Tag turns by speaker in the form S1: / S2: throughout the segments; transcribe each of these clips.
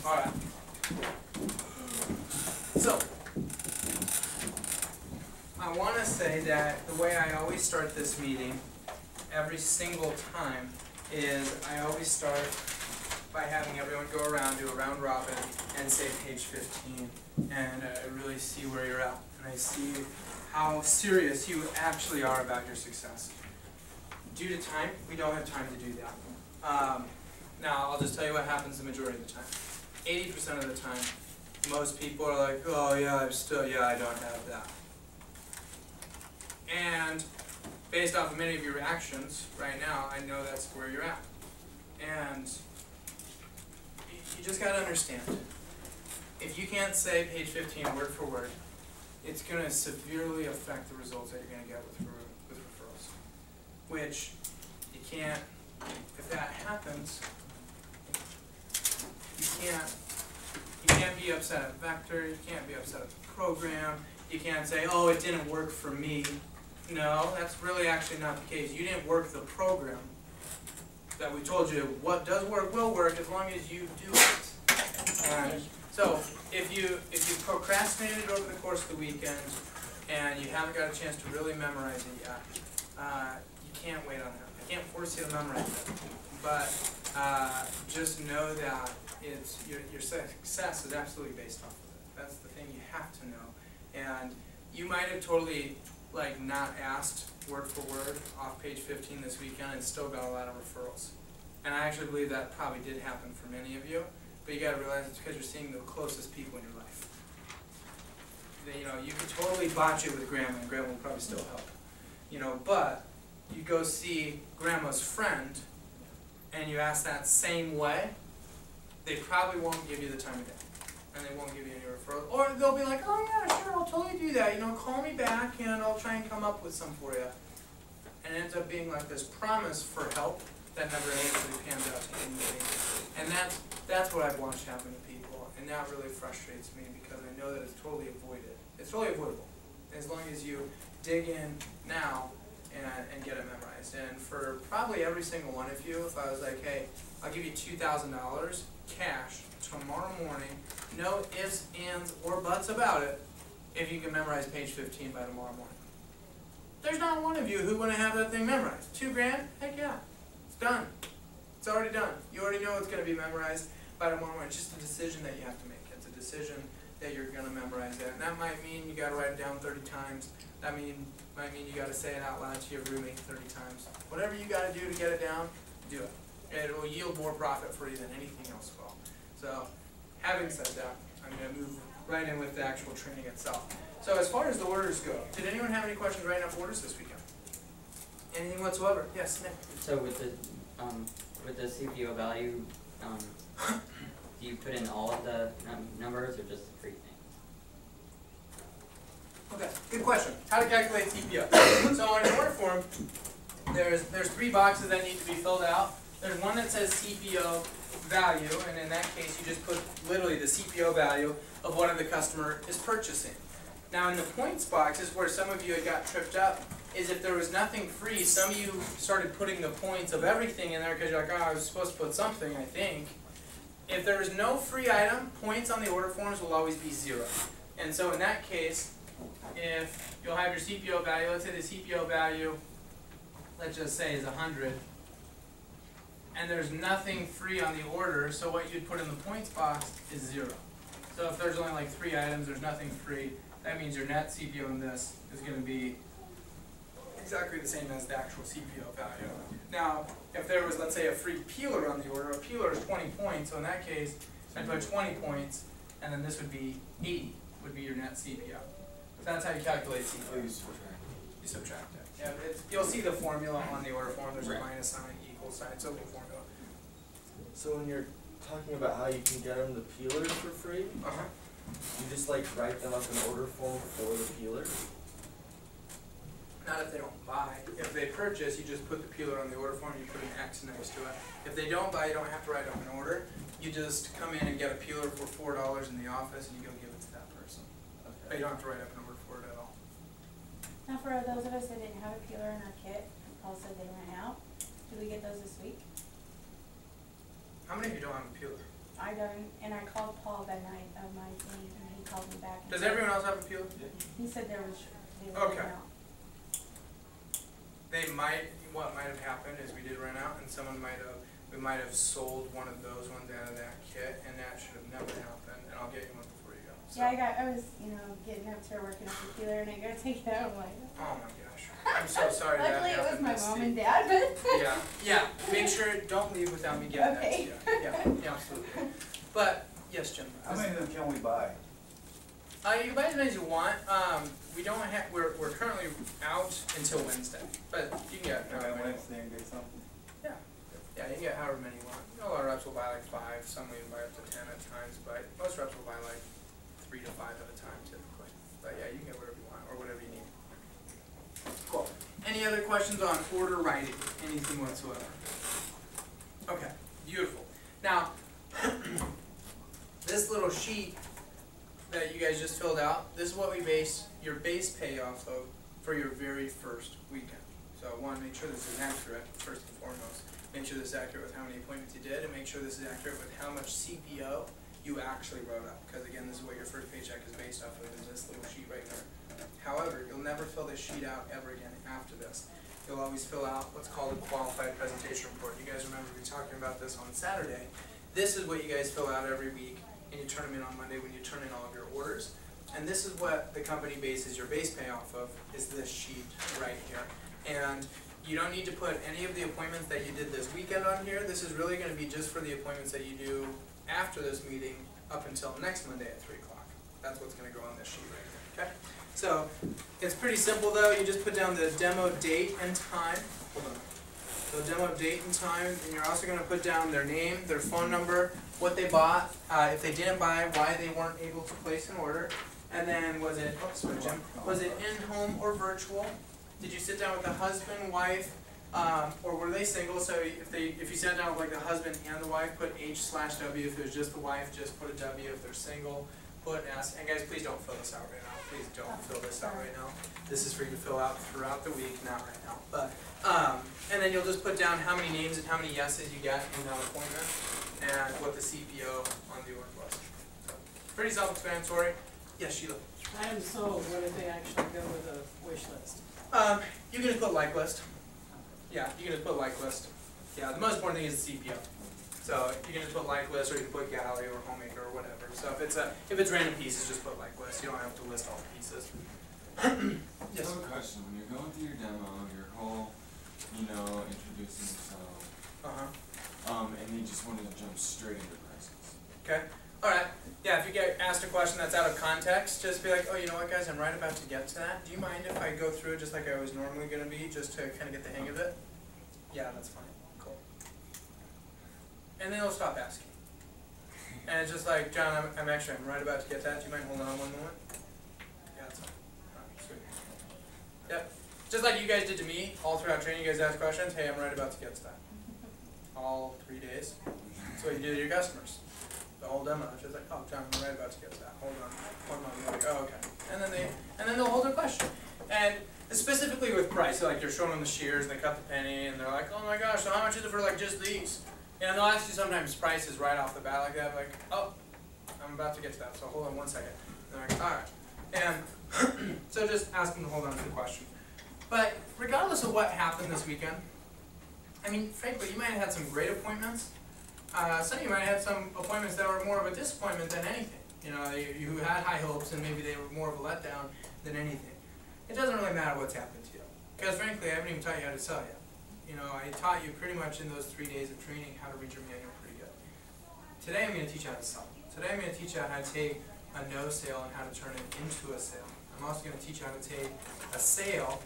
S1: Alright. So, I want to say that the way I always start this meeting, every single time, is I always start by having everyone go around, do a round robin, and say page 15, and I really see where you're at, and I see how serious you actually are about your success. Due to time, we don't have time to do that. Now, I'll just tell you what happens the majority of the time. 80% of the time, most people are like, oh yeah, I don't have that. And based off of many of your reactions right now, I know that's where you're at. And you just gotta understand, if you can't say page 15 word for word, it's gonna severely affect the results that you're gonna get with referrals. Which, you can't, if that happens, you can't be upset at Vector, you can't be upset at the program, you can't say, oh, it didn't work for me. No, that's really actually not the case. You didn't work the program that we told you what does work will work as long as you do it. And so if you procrastinated over the course of the weekend and you haven't got a chance to really memorize it yet, you can't wait on that. I can't force you to memorize it, but just know that it's your success is absolutely based off of it. That's the thing you have to know. And you might have totally not asked word for word off page 15 this weekend and still got a lot of referrals. And I actually believe that probably did happen for many of you, but you got to realize it's because you're seeing the closest people in your life. You could totally botch it with grandma, and grandma will probably still help. But you go see grandma's friend and you ask that same way, they probably won't give you the time of day. And they won't give you any referrals. Or they'll be like, oh yeah, sure, I'll totally do that. Call me back and I'll try and come up with some for you. And it ends up being like this promise for help that never actually pans out to anything. And that's what I've watched happen to people. And that really frustrates me because I know that it's totally avoided. It's totally avoidable. As long as you dig in now and get it memorized. And for probably every single one of you, if I was like, hey, I'll give you $2,000 cash tomorrow morning, no ifs, ands, or buts about it, if you can memorize page 15 by tomorrow morning. There's not one of you who wouldn't have that thing memorized. $2,000? Heck yeah. It's done. It's already done. You already know it's going to be memorized by tomorrow morning. It's just a decision that you have to make. It's a decision that you're going to memorize it. And that might mean you got to write it down 30 times. That might mean you got to say it out loud to your roommate 30 times. Whatever you got to do to get it down, do it. And it will yield more profit for you than anything else will. So, having said that, I'm going to move right in with the actual training itself. So as far as the orders go, did anyone have any questions writing up orders this weekend? Anything whatsoever? Yes, Nick?
S2: So with the CPO value, do you put in all of the numbers or just the free things?
S1: Okay, good question. How to calculate CPO. So on an order form, there's 3 boxes that need to be filled out. There's one that says CPO value, and in that case you just put literally the CPO value of what the customer is purchasing. Now in the points box is where some of you had got tripped up, is if there was nothing free, some of you started putting the points of everything in there because you're like, oh, I was supposed to put something, I think. If there is no free item, points on the order forms will always be 0. And so in that case, if you'll have your CPO value, let's say the CPO value, let's just say is 100, and there's nothing free on the order, so what you'd put in the points box is 0. So if there's only 3 items, there's nothing free, that means your net CPO in this is going to be exactly the same as the actual CPO value. Now, if there was, let's say, a free peeler on the order, a peeler is 20 points, so in that case, I'd put 20 points, and then this would be 80, would be your net CPO. So that's how you calculate CPO. You subtract it. Yeah, you'll see the formula on the order form. There's a minus sign, equal sign, so the formula.
S3: So when you're talking about how you can get them the peelers for free, you just write them up in order form for the peeler?
S1: Not if they don't buy. If they purchase, you just put the peeler on the order form, you put an X next to it. If they don't buy, you don't have to write up an order. You just come in and get a peeler for $4 in the office and you go give it to that person. Okay. But you don't have to write up an order for it at all.
S4: Now for those of us that didn't have a peeler in our kit, Paul said they went out, do we get those this week?
S1: How many of you don't have a peeler?
S4: I don't, and I called Paul that night of my thing, and he called me back. and
S1: Does
S4: said-
S1: everyone else have a peeler?
S4: He said they were
S1: Okay.
S4: out.
S1: What might have happened is we did run out and we might have sold one of those ones out of that kit, and that should have never happened, and I'll get you one before you go. So.
S4: Yeah, I was, getting up to working up the peeler, and I gotta take it out, I'm like.
S1: Oh my gosh. I'm so sorry that
S4: Luckily, it was
S1: happened,
S4: my
S1: Misty.
S4: mom and dad, but.
S1: Yeah, make sure, don't leave without me getting that to
S4: Okay.
S1: you. Yeah, absolutely. But, yes, Jim.
S5: How many of them can we buy?
S1: You can buy as many as you want. We don't have, we're currently out until Wednesday, but you can get however many.
S5: Wednesday and get some?
S1: Yeah, you can get however many you want. A lot of reps will buy like 5, some will even buy up to 10 at times, but most reps will buy like 3 to 5 at a time typically. But yeah, you can get whatever you want or whatever you need. Cool. Any other questions on order writing? Anything whatsoever? Okay, beautiful. Now, this little sheet that you guys just filled out, this is what we base your base pay off of for your very first weekend. So one, make sure this is accurate, first and foremost. Make sure this is accurate with how many appointments you did, and make sure this is accurate with how much CPO you actually wrote up. Because again, this is what your first paycheck is based off of, is this little sheet right here. However, you'll never fill this sheet out ever again after this. You'll always fill out what's called a qualified presentation report. You guys remember me talking about this on Saturday. This is what you guys fill out every week, and you turn them in on Monday when you turn in all of your orders. And this is what the company bases your base pay off of, is this sheet right here. And you don't need to put any of the appointments that you did this weekend on here. This is really going to be just for the appointments that you do after this meeting up until next Monday at 3 o'clock. That's what's going to go on this sheet right here, okay? So, it's pretty simple though. You just put down the demo date and time. Hold on. So demo date and time, and you're also going to put down their name, their phone number, what they bought, if they didn't buy, why they weren't able to place an order, and then was it, oh, sorry Jim, was it in-home or virtual? Did you sit down with the husband, wife, or were they single? So if you sat down with like the husband and the wife, put H/W. If it was just the wife, just put a W. If they're single, put an S. And guys, please don't fill this out right now. Please don't fill this out right now. This is for you to fill out throughout the week, not right now. But and then you'll just put down how many names and how many yeses you get in that appointment, and what the CPO on the order was. So, pretty self-explanatory. Yes, Sheila.
S6: Item sold, what if they actually go with a wish list?
S1: You can just put like list. Yeah, you can just put like list. Yeah, the most important thing is the CPO. So you can just put like list, or you can put galley or homemaker or whatever. So if it's random pieces, just put like list. You don't have to list all the pieces. Yes.
S7: I have a question. When you're going through your demo, your whole, introducing yourself, and you just wanted to jump straight into prices.
S1: Okay. All right. Yeah, if you get asked a question that's out of context, just be like, oh, you know what, guys, I'm right about to get to that. Do you mind if I go through it just like I was normally going to be, just to kind of get the hang of it? Yeah, that's fine. Cool. And then they'll stop asking. And it's just like, John, I'm right about to get that. Do you mind holding on one moment? Yeah, that's fine. All right, sweet. Yep. Just like you guys did to me, all throughout training, you guys ask questions. Hey, I'm right about to get to that. All 3 days. That's what you do to your customers. The whole demo, it's just like, oh, John, I'm right about to get to that. Hold on. You're like, oh, okay. And then they'll hold their question. And specifically with price, so like you're showing them the shears and they cut the penny, and they're like, oh my gosh, so how much is it for like just these? And they'll ask you sometimes prices right off the bat like that, like, oh, I'm about to get to that, so hold on 1 second. And they're like, all right. And so just ask them to hold on to the question. But regardless of what happened this weekend, I mean, frankly, you might have had some great appointments. Some of you might have had some appointments that were more of a disappointment than anything. You had high hopes and maybe they were more of a letdown than anything. It doesn't really matter what's happened to you. Because frankly, I haven't even taught you how to sell yet. I taught you pretty much in those 3 days of training how to read your manual pretty good. Today I'm going to teach you how to sell. Today I'm going to teach you how to take a no sale and how to turn it into a sale. I'm also going to teach you how to take a sale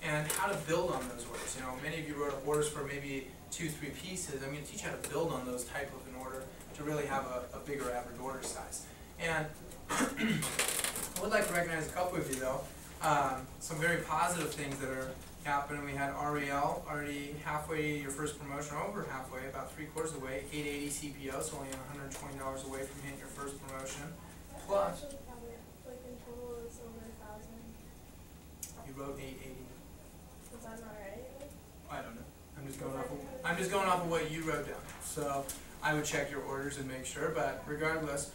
S1: and how to build on those orders. Many of you wrote up orders for maybe 2, 3 pieces. I'm going to teach you how to build on those type of an order to really have a bigger average order size. And I would like to recognize a couple of you though. Some very positive things that are happening. We had REL already halfway your first promotion, over halfway, about 3/4 of the way, 880 CPO, so only $120 away from hitting your first promotion. Plus,
S8: Actually, probably, like in total, it's over 1,000.
S1: you wrote 880.
S8: Is that not right?
S1: I don't know. I'm just going off of what you wrote down. So I would check your orders and make sure, but regardless,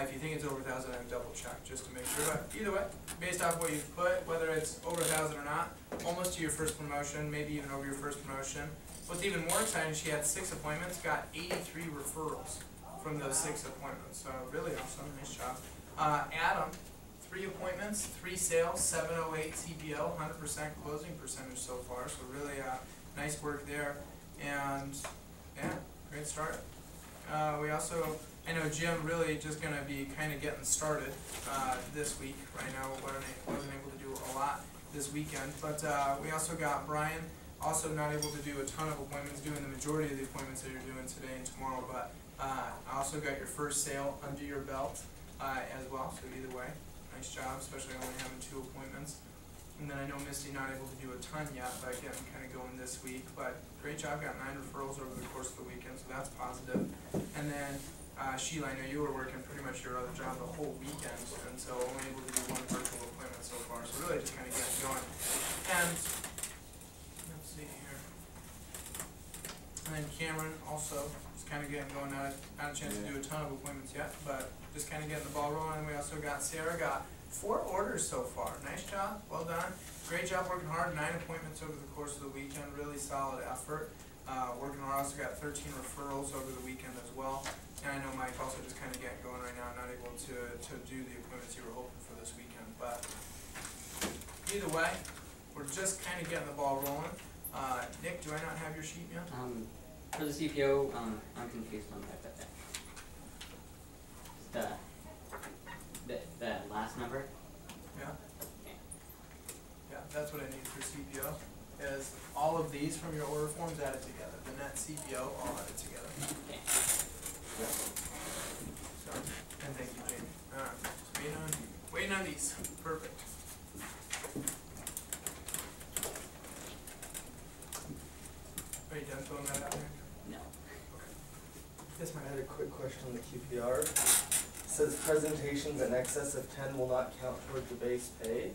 S1: if you think it's over 1,000, I would double check just to make sure. But either way, based off what you've put, whether it's over 1,000 or not, almost to your first promotion, maybe even over your first promotion. What's even more exciting, she had 6 appointments, got 83 referrals from those 6 appointments. So really awesome, nice job. Adam, 3 appointments, 3 sales, 708 CPO, 100% closing percentage so far. So really nice work there. And yeah, great start. We also, I know Jim really just going to be kind of getting started this week. Right now, wasn't able to do a lot this weekend. But we also got Brian, also not able to do a ton of appointments, doing the majority of the appointments that you're doing today and tomorrow. But I also got your first sale under your belt as well. So either way, nice job, especially only having 2 appointments. And then I know Misty not able to do a ton yet, but again, kind of going this week. But great job, got 9 referrals over the course of the weekend, so that's positive. And then Sheila, I know you were working pretty much your other job the whole weekend, and so only able to do 1 virtual appointment so far. So really just kind of getting going. And let's see here. And then Cameron also just kind of getting going. Not a chance to do a ton of appointments yet, but just kind of getting the ball rolling. And we also got Sarah, got 4 orders so far. Nice job, well done. Great job working hard, 9 appointments over the course of the weekend, really solid effort. Working hard, also got 13 referrals over the weekend as well. And I know Mike also just kind of getting going right now, not able to do the appointments you were hoping for this weekend. But either way, we're just kind of getting the ball rolling. Nick, do I not have your sheet yet?
S2: For the CPO, I'm confused on that. The last number?
S1: Yeah. Yeah, that's what I need for CPO, is all of these from your order forms added together. The net CPO all added together.
S2: Okay.
S1: Yeah. So, and thank you, Jamie. Alright, just waiting on these. Perfect. Are you done filling that out there?
S2: No.
S3: Yes, I had a quick question on the QPR. It says presentations in excess of 10 will not count toward the base pay.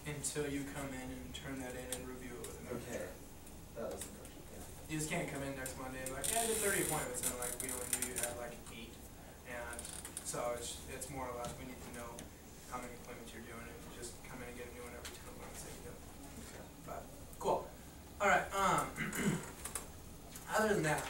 S1: Until you come in and turn that in and review it with them.
S3: Okay, that was the question. Yeah.
S1: You just can't come in next Monday and be like, yeah, I did 30 appointments, and like we only knew you had like 8. And so it's more or less we need to know how many appointments you're doing, and you just come in and get a new one every 10 appointments that you do.
S3: Okay.
S1: But cool. All right. Other than that,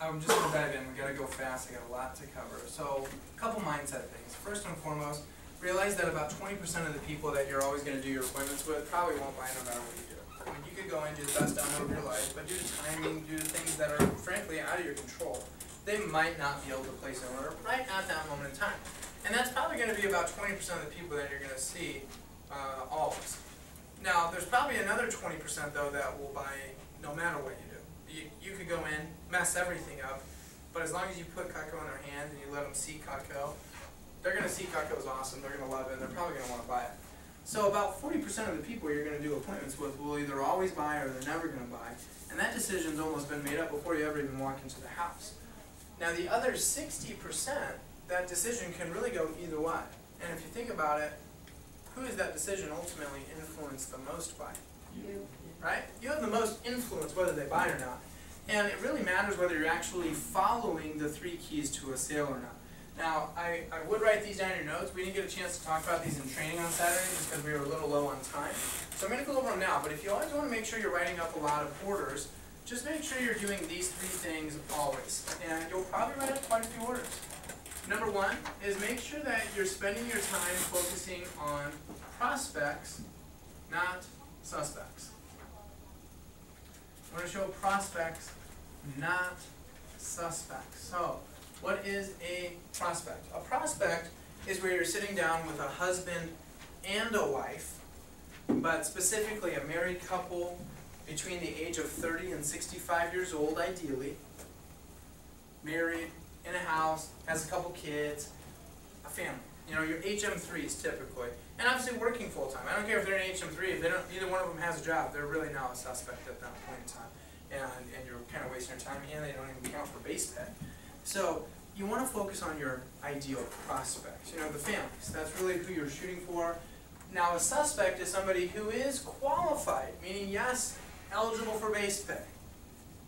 S1: I'm just gonna dive in. We gotta go fast. I got a lot to cover. So a couple mindset things. First and foremost, realize that about 20% of the people that you're always going to do your appointments with probably won't buy no matter what you do. I mean, you could go and do the best download of your life, but due to timing, due to things that are frankly out of your control, they might not be able to place an order right at that moment in time. And that's probably going to be about 20% of the people that you're going to see always. Now, there's probably another 20% though that will buy no matter what you do. You could go in, mess everything up, but as long as you put Cutco in their hands and you let them see Cutco, they're going to see Cutco's awesome, they're going to love it, and they're probably going to want to buy it. So about 40% of the people you're going to do appointments with will either always buy or they're never going to buy. And that decision's almost been made up before you ever even walk into the house. Now the other 60%, that decision can really go either way. And if you think about it, who is that decision ultimately influenced the most by?
S6: You.
S1: Right? You have the most influence whether they buy or not. And it really matters whether you're actually following the 3 keys to a sale or not. Now, I would write these down in your notes. We didn't get a chance to talk about these in training on Saturday just because we were a little low on time. So I'm going to go over them now. But if you always want to make sure you're writing up a lot of orders, just make sure you're doing these 3 things always. And you'll probably write up quite a few orders. Number 1 is make sure that you're spending your time focusing on prospects, not suspects. We're going to show prospects, not suspects. So, what is a prospect? A prospect is where you're sitting down with a husband and a wife, but specifically a married couple between the age of 30 and 65 years old, ideally, married, in a house, has a couple kids, a family. You know, your HM3s typically. And obviously working full-time. I don't care if they're an HM3, if they don't, either one of them has a job, they're really now a suspect at that point in time. And you're kind of wasting your time, and they don't even count for base pay. So you want to focus on your ideal prospects, you know, the families. That's really who you're shooting for. Now a suspect is somebody who is qualified, meaning yes, eligible for base pay.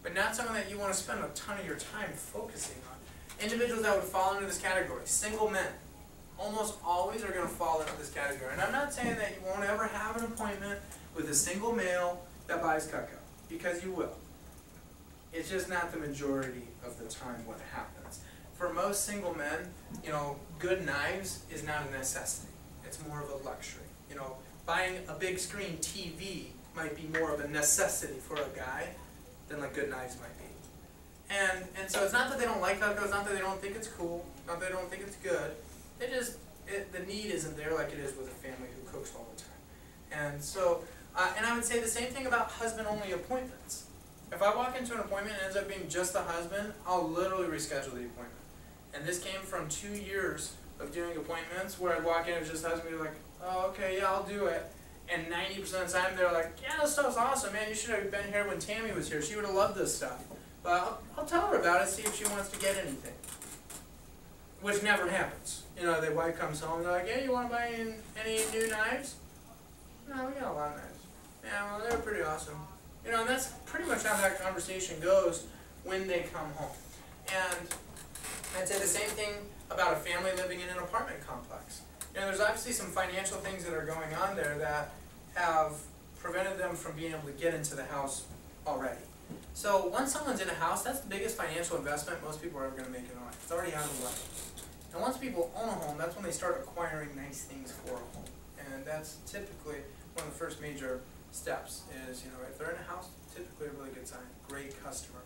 S1: but not someone that you want to spend a ton of your time focusing on. Individuals that would fall into this category, single men, almost always are going to fall into this category. And I'm not saying that you won't ever have an appointment with a single male that buys cacao, because you will. It's just not the majority of the time what happens. For most single men, you know, good knives is not a necessity. It's more of a luxury. You know, buying a big screen TV might be more of a necessity for a guy than like good knives might be. And so it's not that they don't like cacao, it's not that they don't think it's cool, not that they don't think it's good. They just, the need isn't there like it is with a family who cooks all the time. And so, and I would say the same thing about husband-only appointments. If I walk into an appointment and it ends up being just the husband, I'll literally reschedule the appointment. And this came from 2 years of doing appointments where I'd walk in and it was just husband, be like, oh, okay, yeah, I'll do it. And 90% of the time they're like, yeah, this stuff's awesome, man, you should have been here when Tammy was here. She would have loved this stuff. But I'll tell her about it, see if she wants to get anything. Which never happens. You know, the wife comes home and they're like, yeah, you want to buy any new knives? No, we got a lot of knives. Yeah, well, they're pretty awesome. You know, and that's pretty much how that conversation goes when they come home. And I'd say the same thing about a family living in an apartment complex. You know, there's obviously some financial things that are going on there that have prevented them from being able to get into the house already. So once someone's in a house, that's the biggest financial investment most people are ever going to make in their life. It's already out of the way. And once people own a home, that's when they start acquiring nice things for a home. And that's typically one of the first major steps is, you know, if they're in a house, typically a really good sign, great customer.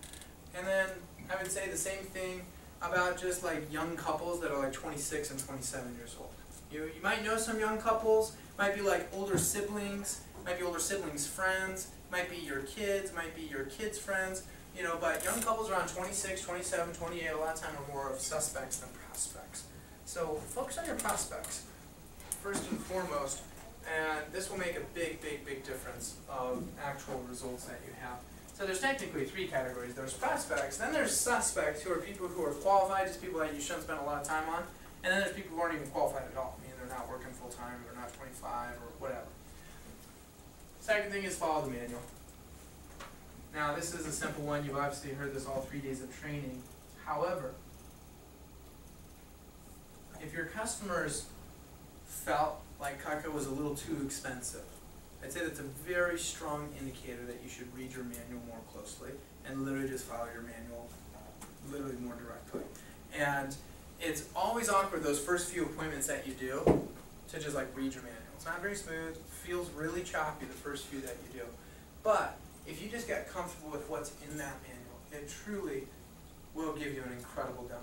S1: And then I would say the same thing about just like young couples that are like 26 and 27 years old. You might know some young couples, might be like older siblings, might be older siblings' friends, might be your kids, might be your kids' friends, you know, but young couples around 26, 27, 28, a lot of time are more of suspects than prospects. So focus on your prospects, first and foremost, and this will make a big, big, big difference of actual results that you have. So there's technically 3 categories. There's prospects, then there's suspects, who are people who are qualified, just people that you shouldn't spend a lot of time on, and then there's people who aren't even qualified at all. I mean, they're not working full-time, they're not 25, or whatever. Second thing is follow the manual. Now, this is a simple one. You've obviously heard this all 3 days of training. However, if your customers felt like cacao was a little too expensive, I'd say that's a very strong indicator that you should read your manual more closely and literally just follow your manual literally more directly. And it's always awkward those first few appointments that you do to just like read your manual. It's not very smooth, feels really choppy the first few that you do. But if you just get comfortable with what's in that manual, it truly will give you an incredible demo.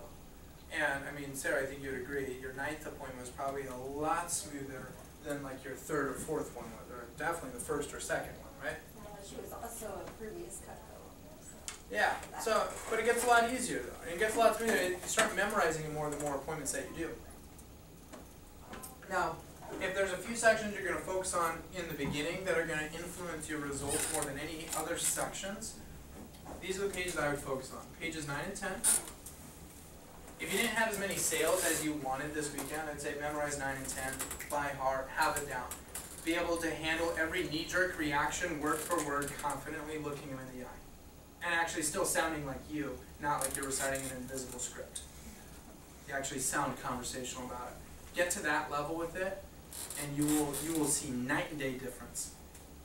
S1: And I mean, Sarah, I think you'd agree, your 9th appointment was probably a lot smoother than like your 3rd or 4th one, or definitely the 1st or 2nd one, right?
S5: Well, she was also a previous cacao. So.
S1: Yeah, so, but it gets a lot easier though. It gets a lot smoother. You start memorizing it more the more appointments that you do. Now, if there's a few sections you're going to focus on in the beginning that are going to influence your results more than any other sections, these are the pages I would focus on. Pages 9 and 10. If you didn't have as many sales as you wanted this weekend, I'd say memorize 9 and 10, by heart, have it down. Be able to handle every knee-jerk reaction word for word, confidently looking him in the eye. And actually still sounding like you, not like you're reciting an invisible script. You actually sound conversational about it. Get to that level with it, and you will see night and day difference.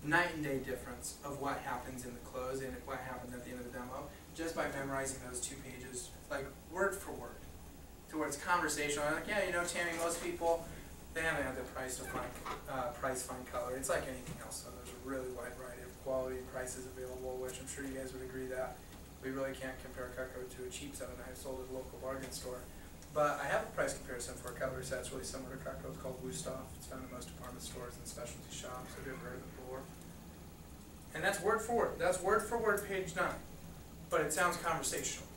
S1: Night and day difference of what happens in the close and what happens at the end of the demo, just by memorizing those 2 pages, like word for word. To where it's conversational. Like, yeah, you know, Tammy, most people, they haven't had the price to find color. It's like anything else. So there's a really wide variety of quality and prices available, which I'm sure you guys would agree that we really can't compare cacao to a cheap set of knives sold at a local bargain store. But I have a price comparison for a cutlery set. It's really similar to cacao. It's called Wusthof. It's found in most department stores and specialty shops. Have you ever heard of it before? And that's word for word. That's word for word, page 9. But it sounds conversational.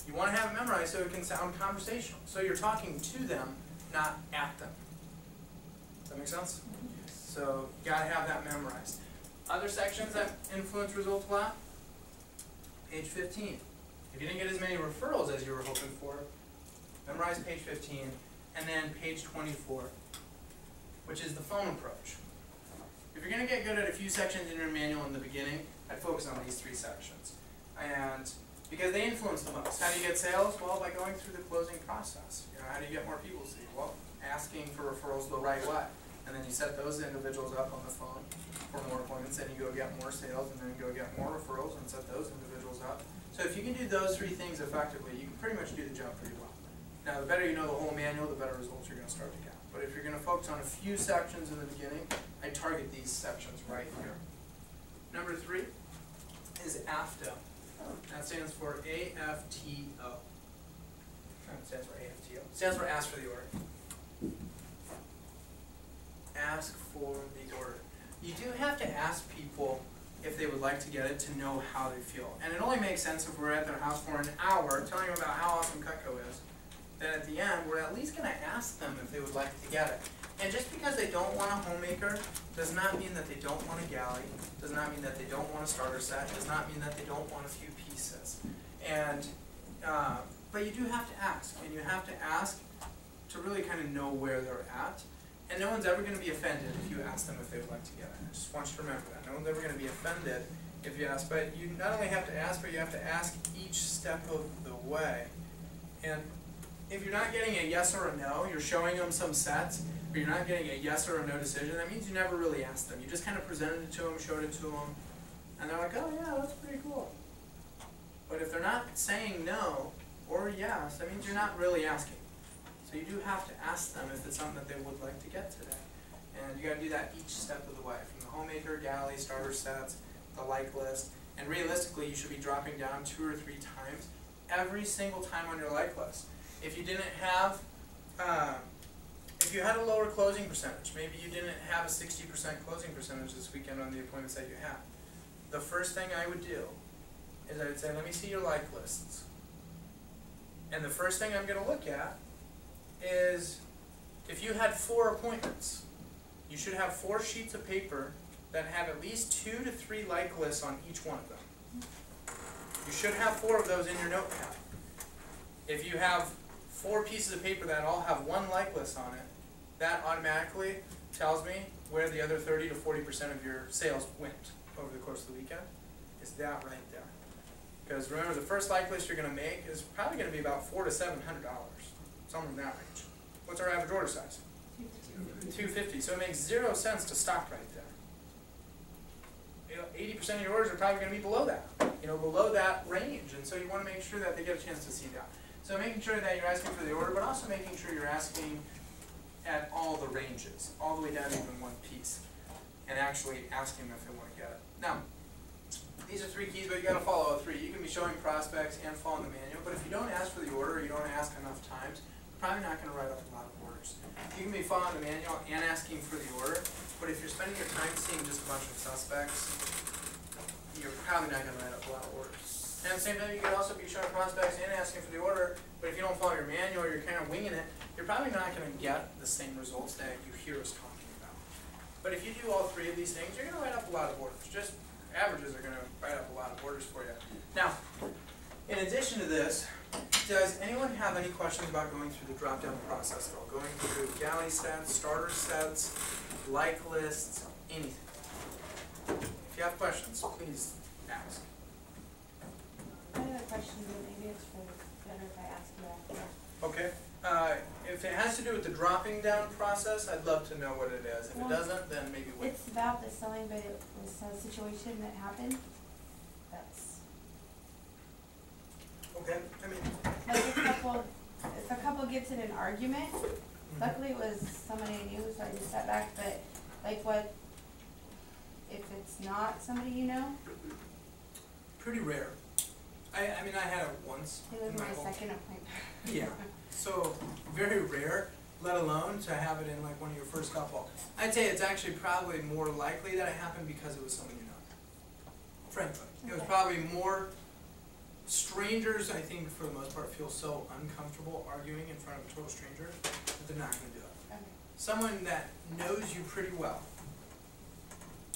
S1: You want to have it memorized so it can sound conversational. So you're talking to them, not at them. Does that make sense? So you got to have that memorized. Other sections that influence results a lot? Page 15. If you didn't get as many referrals as you were hoping for, memorize page 15, and then page 24, which is the phone approach. If you're going to get good at a few sections in your manual in the beginning, I'd focus on these 3 sections. And because they influence the most. How do you get sales? Well, by going through the closing process. You know, how do you get more people to see? Well, asking for referrals the right way. And then you set those individuals up on the phone for more appointments, then you go get more sales, and then go get more referrals and set those individuals up. So if you can do those three things effectively, you can pretty much do the job pretty well. Now, the better you know the whole manual, the better results you're going to start to get. But if you're going to focus on a few sections in the beginning, I target these sections right here. Number 3 is AFTO. That stands for AFTO. It stands for AFTO. It stands for Ask for the Order. Ask for the order. You do have to ask people if they would like to get it to know how they feel. And it only makes sense if we're at their house for an hour telling them about how awesome Cutco is. Then at the end, we're at least going to ask them if they would like to get it. And just because they don't want a homemaker does not mean that they don't want a galley, does not mean that they don't want a starter set, does not mean that they don't want a few pieces. And, but you do have to ask, and you have to ask to really kind of know where they're at. And no one's ever going to be offended if you ask them if they would like to get it. I just want you to remember that. No one's ever going to be offended if you ask. But you not only have to ask, but you have to ask each step of the way. And if you're not getting a yes or a no, you're showing them some sets, but you're not getting a yes or a no decision, that means you never really asked them. You just kind of presented it to them, showed it to them, and they're like, oh yeah, that's pretty cool. But if they're not saying no or yes, that means you're not really asking. So you do have to ask them if it's something that they would like to get today. And you got to do that each step of the way, from the homemaker, galley, starter sets, the like list. And realistically, you should be dropping down 2 or 3 times every single time on your like list. If you didn't have, if you had a lower closing percentage, maybe you didn't have a 60% closing percentage this weekend on the appointments that you had, the first thing I would do is I would say, let me see your like lists. And the first thing I'm going to look at is if you had 4 appointments, you should have 4 sheets of paper that have at least 2 to 3 like lists on each one of them. You should have 4 of those in your notepad. If you have 4 pieces of paper that all have 1 like list on it, that automatically tells me where the other 30 to 40% of your sales went over the course of the weekend. Is that right there? Because remember, the first like list you're going to make is probably going to be about $400 to $700. Somewhere in that range. What's our average order size? $250. So it makes 0 sense to stop right there. 80% of your orders are probably going to be below that. Below that range. And so you want to make sure that they get a chance to see that. So making sure that you're asking for the order, but also making sure you're asking at all the ranges, all the way down to even 1 piece, and actually asking them if they want to get it. Now, these are 3 keys, but you got to follow all 3. You can be showing prospects and following the manual, but if you don't ask for the order, or you don't ask enough times, you're probably not going to write up a lot of orders. You can be following the manual and asking for the order, but if you're spending your time seeing just a bunch of suspects, you're probably not going to write up a lot of orders. And at the same time, you can also be showing prospects and asking for the order, but if you don't follow your manual or you're kind of winging it, you're probably not going to get the same results that you hear us talking about. But if you do all 3 of these things, you're going to write up a lot of orders. Just averages are going to write up a lot of orders for you. Now, in addition to this, does anyone have any questions about going through the drop-down process at all? Going through galley sets, starter sets, like lists, anything? If you have questions, please ask.
S4: I have a question, but maybe it's better if I ask you after.
S1: Okay. If it has to do with the dropping down process, I'd love to know what it is. If it doesn't, then maybe wait.
S4: It's about the selling, but it was a situation that happened. That's
S1: Okay. I mean,
S4: like if a couple gets in an argument, luckily it was somebody I knew, so I just sat back, but like what if it's not somebody you know?
S1: pretty rare. I mean, I had it once.
S4: It was
S1: in
S4: my
S1: whole-
S4: second appointment.
S1: Yeah. So very rare, let alone to have it in like one of your first couple. I'd say it's actually probably more likely that it happened because it was someone you know. Frankly, it was
S4: Okay.
S1: probably more. Strangers, I think, for the most part, feel so uncomfortable arguing in front of a total stranger that they're not going to do it.
S4: Okay.
S1: Someone that knows you pretty well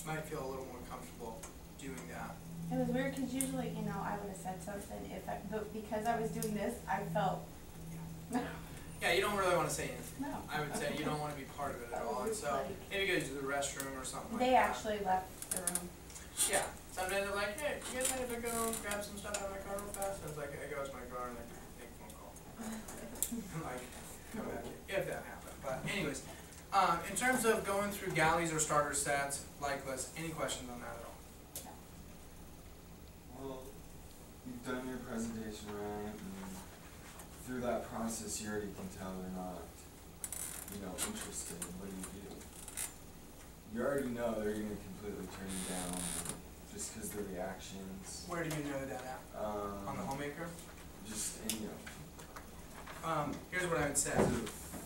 S1: might feel a little more comfortable doing that.
S4: It was weird because usually, I would have said something but because I was doing this, I felt, no.
S1: Yeah, you don't really want to say anything.
S4: No.
S1: I would say you don't want to be part of it at all. And so maybe go to the restroom or something like
S4: They
S1: that.
S4: actually left the room.
S1: Yeah, some days they're like, hey, you guys mind if I go grab some stuff out of my car real fast? And it's like, I go to my car and I make a phone call. I'm like, come back here, if that happened. But anyways, in terms of going through galleys or starter sets, like lists, any questions on that at all?
S7: Well, you've done your presentation right, and through that process, you already can tell they're not, interested. What do? You already know they're gonna completely turn you down, just because the reactions.
S1: Where do you know that at? On the homemaker?
S7: Just
S1: Here's what I would say.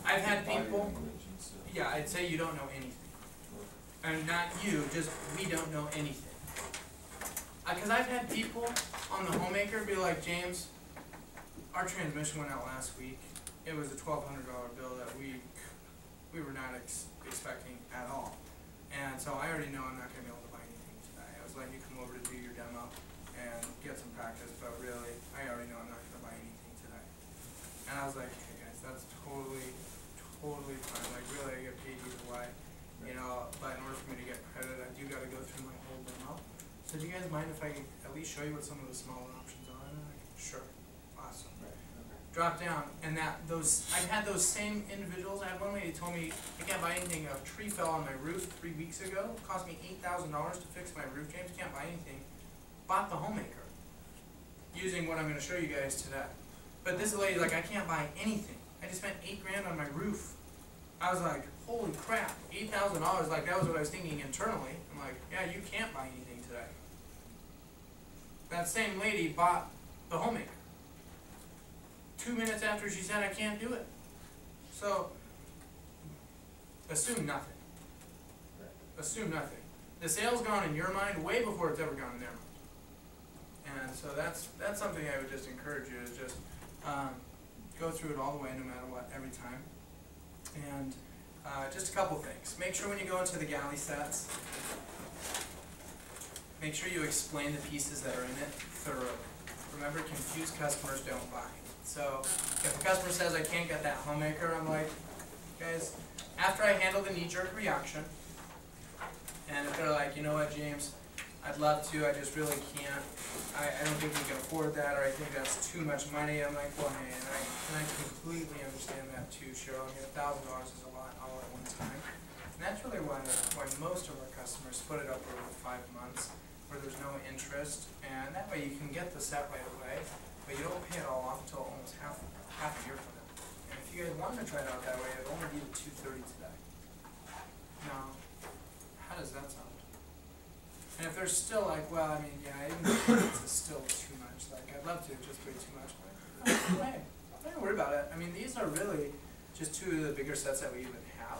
S1: I've had people. Yeah, I'd say you don't know anything. And not you, just we don't know anything. Because I've had people on the homemaker be like, James, our transmission went out last week. It was a $1,200 bill that we were not expecting at all. And so I already know I'm not going to be able to buy anything today. I was letting you come over to do your demo and get some practice, but really, I already know I'm not going to buy anything today. And I was like, hey guys, that's totally fine. Like really, I get paid either way. But in order for me to get credit, I do got to go through my whole demo. So do you guys mind if I at least show you what some of the smaller options are? And I'm like, sure, awesome. Drop down, and I've had those same individuals. I had one lady told me I can't buy anything. A tree fell on my roof 3 weeks ago. It cost me $8,000 to fix my roof. James, can't buy anything. Bought the homemaker using what I'm going to show you guys today. But this lady's like, I can't buy anything. I just spent $8 grand on my roof. I was like, holy crap, $8,000. Like that was what I was thinking internally. I'm like, yeah, you can't buy anything today. That same lady bought the homemaker 2 minutes after she said I can't do it. So assume nothing. Assume nothing. The sale's gone in your mind way before it's ever gone in their mind. And so that's something I would just encourage you is just go through it all the way no matter what every time. And just a couple things. Make sure when you go into the galley sets, make sure you explain the pieces that are in it thoroughly. Remember, confused customers don't buy. So if a customer says I can't get that homemaker, I'm like, guys, after I handle the knee-jerk reaction, and if they're like, you know what, James, I'd love to, I just really can't, I don't think we can afford that, or I think that's too much money, I'm like, well, hey, and I completely understand that too, Cheryl. I mean, $1,000 is a lot all at one time. And that's really why most of our customers split it up over 5 months, where there's no interest, and that way you can get the set right away, but you don't pay it all off until almost half a year from now. And if you guys wanted to try it out that way, it'd only be $230 today. Now, how does that sound? And if they're still like, well, I mean, yeah, even if it's still too much, like, I'd love to, just way too much, but hey, don't worry about it. I mean, these are really just 2 of the bigger sets that we even have.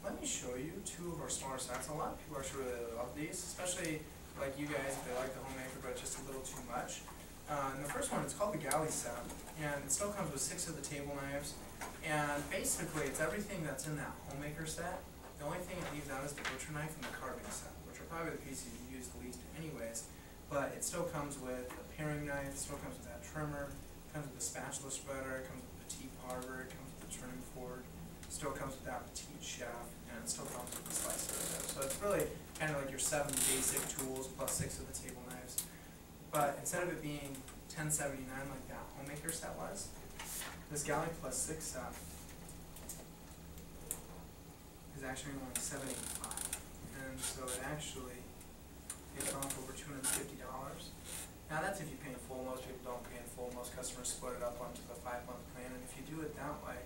S1: Let me show you 2 of our smaller sets. A lot of people actually really love these, especially like you guys, if they like the homemaker, but just a little too much. And the first one, it's called the galley set, and it still comes with 6 of the table knives, and basically it's everything that's in that homemaker set. The only thing it leaves out is the butcher knife and the carving set, which are probably the pieces you use the least anyways, but it still comes with a paring knife, it still comes with that trimmer, it comes with the spatula spreader, it comes with the petite parver, it comes with the turning fork, it still comes with that petite shaft, and it still comes with the slicer. So it's really kind of like your 7 basic tools plus 6 of the table knives. But instead of it being $10.79 like that homemaker set was, this galley plus 6 set is actually only $7.85, and so it actually takes off over $250. Now that's if you pay in full. Most people don't pay in full. Most customers split it up onto the 5-month plan, and if you do it that way,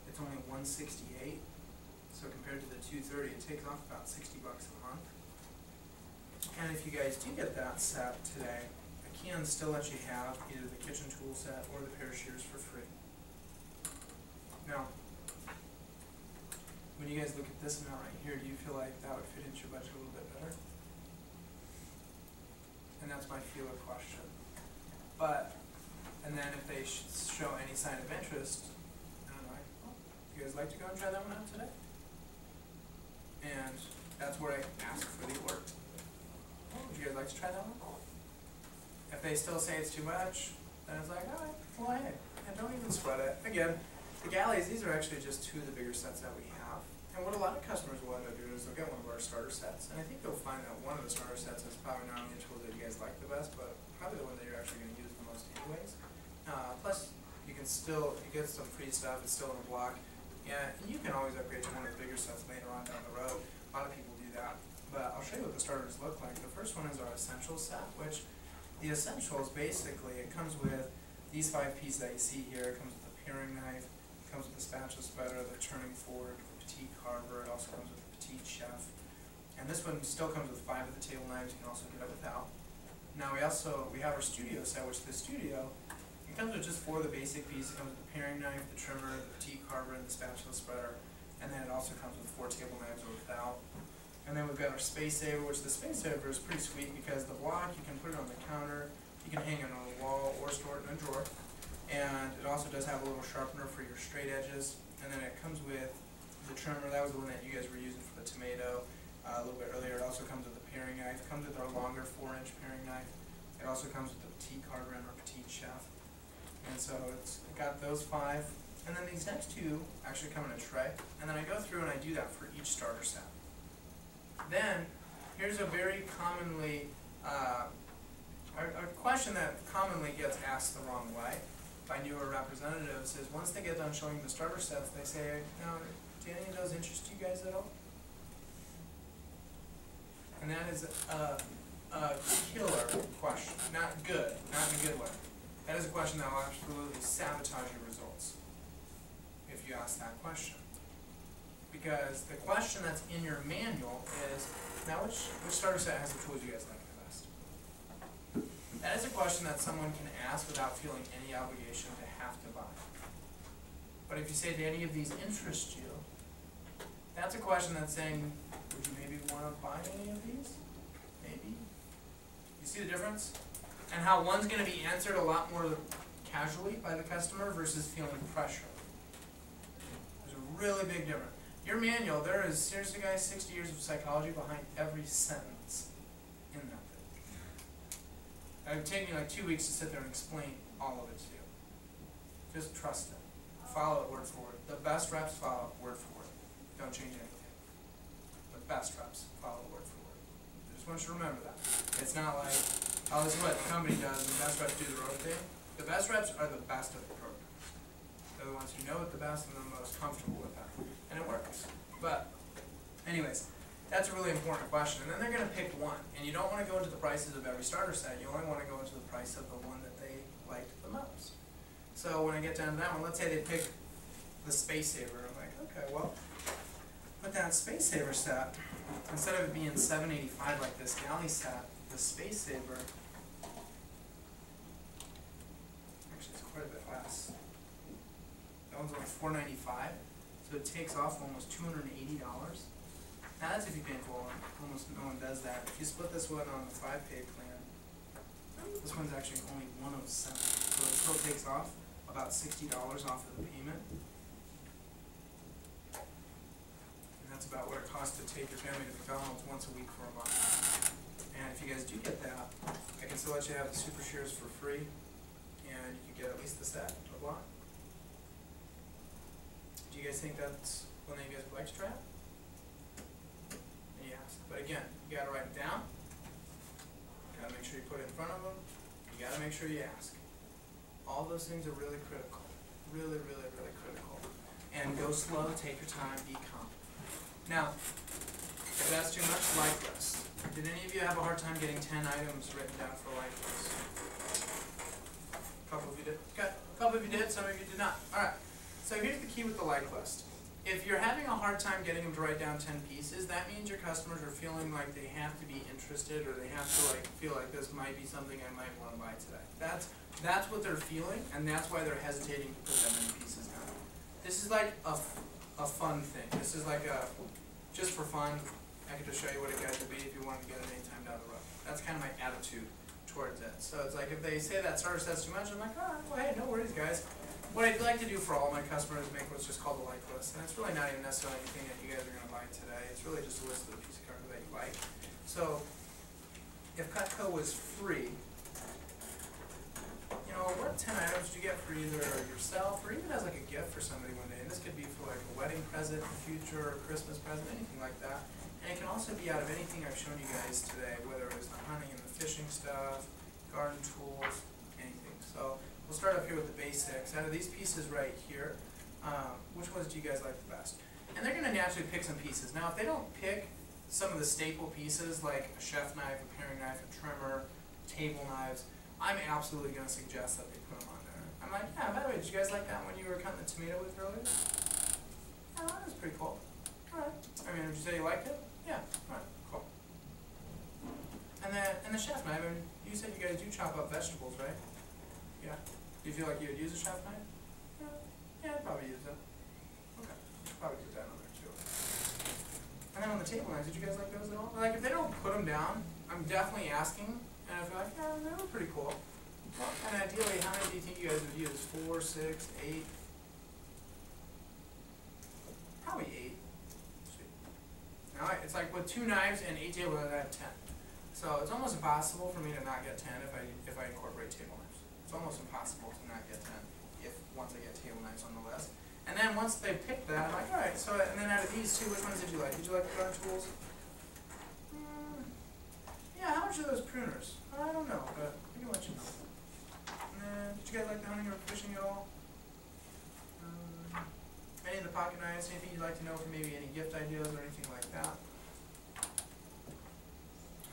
S1: it's only $168. So compared to the $230, it takes off about $60 a month. And if you guys do get that set today, I can still let you have either the kitchen tool set or the pair of shears for free. Now, when you guys look at this amount right here, do you feel like that would fit into your budget a little bit better? And that's my feeler question. And then if they show any sign of interest, and I'm like, oh, you guys like to go and try that one out today? And that's where I ask for the order. Oh, would you guys like to try that one? If they still say it's too much, then it's like, all right, well, hey, and don't even sweat it. Again, the galleys, these are actually just 2 of the bigger sets that we have. And what a lot of customers will end up doing is they'll get one of our starter sets, and I think they'll find that one of the starter sets is probably not only the tool that you guys like the best, but probably the one that you're actually going to use the most anyways. Plus, you get some free stuff, it's still in a block, and you can always upgrade to one of the bigger sets later on down the road. A lot of people do that, but I'll show you what the starters look like. The first one is our Essentials set, which the Essentials, basically, it comes with these 5 pieces that you see here. It comes with a paring knife, it comes with the spatula spreader, the turning fork, the petite carver, it also comes with the petite chef. And this one still comes with 5 of the table knives, you can also get it without. Now we have our studio set, which the studio, it comes with just 4 of the basic pieces. It comes with the paring knife, the trimmer, the petite carver, and the spatula spreader. And then it also comes with 4 table knives or without. And then we've got our Space Saver, which the Space Saver is pretty sweet because the block, you can put it on the counter, you can hang it on a wall or store it in a drawer. And it also does have a little sharpener for your straight edges. And then it comes with the trimmer. That was the one that you guys were using for the tomato a little bit earlier. It also comes with a paring knife. It comes with our longer 4-inch paring knife. It also comes with the petite carver and our petite chef. And so it's got those 5. And then these next 2 actually come in a tray. And then I go through and I do that for each starter set. Then, here's a very commonly, a question that commonly gets asked the wrong way by newer representatives is once they get done showing the starter sets, they say, now, do any of those interest you guys at all? And that is a killer question. Not good, not in a good way. That is a question that will absolutely sabotage your results if you ask that question. Because the question that's in your manual is, now which starter set has the tools you guys like the best? That is a question that someone can ask without feeling any obligation to have to buy. But if you say, do any of these interest you? That's a question that's saying, would you maybe want to buy any of these? Maybe. You see the difference? And how one's going to be answered a lot more casually by the customer versus feeling pressure. There's a really big difference. Your manual, there is, seriously guys, 60 years of psychology behind every sentence in that thing. It would take me like 2 weeks to sit there and explain all of it to you. Just trust it. Follow it word for word. The best reps follow it word for word. Don't change anything. The best reps follow it word for word. I just want you to remember that. It's not like, oh, this is what the company does and the best reps do their own thing. The best reps are the best of the program. They're the ones who know it the best and the most comfortable with that. And it works. But, anyways, that's a really important question. And then they're going to pick one. And you don't want to go into the prices of every starter set. You only want to go into the price of the one that they liked the most. So when I get down to that one, let's say they pick the Space Saver. I'm like, okay, well, with that Space Saver set, instead of it being $7.85 like this galley set, the Space Saver, actually it's quite a bit less. That one's only $4.95. So it takes off almost $280. Now that's if you pay full. Almost no one does that. If you split this one on the 5-pay plan, this one's actually only $107. So it still takes off about $60 off of the payment. And that's about what it costs to take your family to McDonald's once a week for a month. And if you guys do get that, I can still let you have the Super Shears for free. And you can get at least the set, a block. Do you guys think that's one that you guys would like to try out? Yes. But again, you gotta write it down. You gotta make sure you put it in front of them. You gotta make sure you ask. All those things are really critical. Really, really, really critical. And go slow, take your time, be calm. Now, if that's too much, like list. Did any of you have a hard time getting 10 items written down for a like list? A couple of you did. Okay. A couple of you did, some of you did not. Alright. So here's the key with the like list. If you're having a hard time getting them to write down 10 pieces, that means your customers are feeling like they have to be interested or they have to feel like this might be something I might want to buy today. That's what they're feeling, and that's why they're hesitating to put that many pieces down. This is like a fun thing. This is like just for fun. I could just show you what it would be if you wanted to get it anytime down the road. That's kind of my attitude towards it. So it's like if they say that starter set's too much, I'm like, oh, well, hey, no worries, guys. What I'd like to do for all my customers is make what's just called a like list. And it's really not even necessarily anything that you guys are going to buy today. It's really just a list of the piece of cargo that you like. So if Cutco was free, you know, what 10 items did you get for either yourself or even as like a gift for somebody one day? And this could be for like a wedding present in the future, or a Christmas present, anything like that. And it can also be out of anything I've shown you guys today, whether it was the hunting and the fishing stuff, garden tools, anything. So we'll start up here with the basics. Out of these pieces right here, which ones do you guys like the best? And they're going to naturally pick some pieces. Now, if they don't pick some of the staple pieces like a chef knife, a paring knife, a trimmer, table knives, I'm absolutely going to suggest that they put them on there. I'm like, yeah, by the way, did you guys like that one you were cutting the tomato with earlier? Oh, that was pretty cool. Alright. I mean, would you say you liked it? Yeah. Alright, cool. And the chef knife, I mean, you said you guys do chop up vegetables, right? Yeah. Do you feel like you would use a chef knife? Yeah, I'd probably use it. Okay. Probably put that on there too. And then on the table knives, did you guys like those at all? Like, if they don't put them down, I'm definitely asking. And if you're like, yeah, they were pretty cool. Well, and ideally, how many do you think you guys would use? 4, 6, 8? Probably 8. Sweet. Now, it's like with 2 knives and 8 table knives, I have 10. So it's almost impossible for me to not get 10 if I incorporate table knives. It's almost impossible to not get 10 once I get table knives on the list. And then once they pick that, I'm like, all right. So and then out of these 2, which ones did you like? Did you like the garden tools? Yeah, how much are those pruners? I don't know, but I can let you know. And then, did you guys like the hunting or fishing at all? Any of the pocket knives? Anything you'd like to know for maybe any gift ideas or anything like that?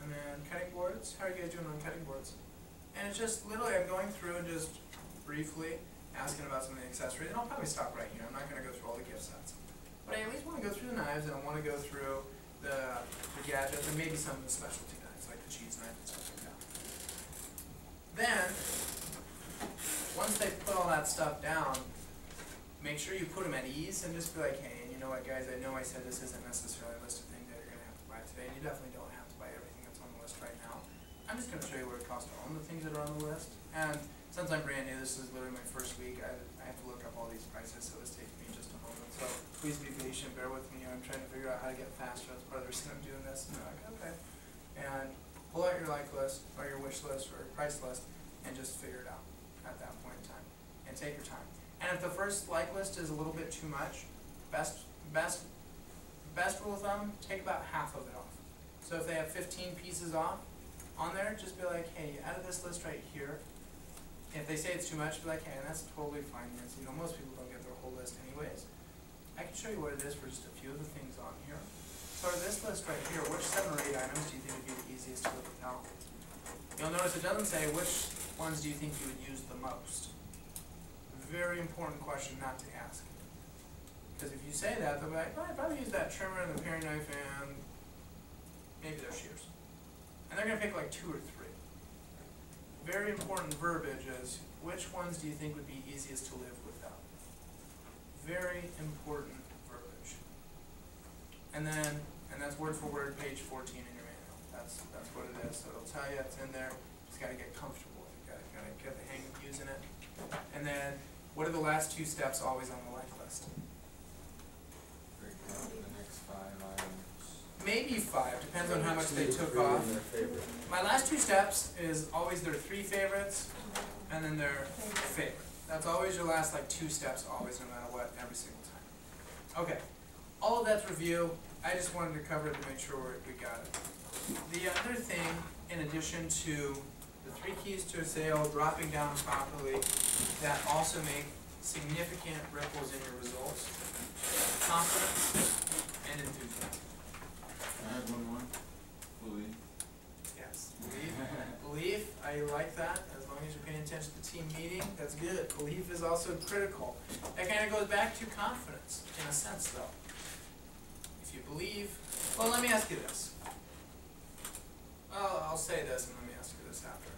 S1: And then cutting boards. How are you guys doing on cutting boards? And it's just literally I'm going through and just briefly asking about some of the accessories. And I'll probably stop right here. I'm not going to go through all the gift sets. But I at least want to go through the knives and I want to go through the gadgets and maybe some of the specialty knives, like the cheese knife and stuff like that. Then, once they put all that stuff down, make sure you put them at ease and just be like, hey, you know what guys, I know I said this isn't necessarily a list of things that you're going to have to buy today, and you definitely don't have to buy everything that's on the list right now. I'm just going to show you what it costs to own the things that are on the list. And since I'm brand new, this is literally my first week, I have to look up all these prices, so this takes me just a moment. So please be patient, bear with me. I'm trying to figure out how to get faster. That's part of the reason I'm doing this. And they're like, okay. And pull out your like list, or your wish list, or your price list, and just figure it out at that point in time. And take your time. And if the first like list is a little bit too much, best rule of thumb, take about half of it off. So if they have 15 pieces off on there, just be like, hey, out of this list right here, if they say it's too much, be like, hey, that's totally fine. It's, you know, most people don't get their whole list anyways. I can show you what it is for just a few of the things on here. So this list right here, which 7 or 8 items do you think would be the easiest to live without? You'll notice it doesn't say which ones do you think you would use the most. Very important question not to ask. Because if you say that, they'll be like, oh, I'd probably use that trimmer and the paring knife and maybe their shears. And they're going to pick like 2 or 3. Very important verbiage is, which ones do you think would be easiest to live without? Very important verbiage. And that's word for word, page 14 in your manual. That's what it is. So it'll tell you it's in there. Just got to get comfortable with it. Got to get the hang of using it. And then, what are the last 2 steps always on the like list?
S7: Break down the next 5 items.
S1: Maybe 5, depends on how much they took off. My last 2 steps is always their 3 favorites, and then their favorite. That's always your last 2 steps, always, no matter what, every single time. Okay, all of that's review. I just wanted to cover it to make sure we got it. The other thing, in addition to the 3 keys to a sale, dropping down properly, that also make significant ripples in your results: confidence and enthusiasm.
S7: I have one more. Believe.
S1: Yes, belief, I like that. As long as you're paying attention to the team meeting, that's good. Belief is also critical. That kind of goes back to confidence, in a sense, though. If you believe, well, let me ask you this. Well, I'll say this, and let me ask you this after.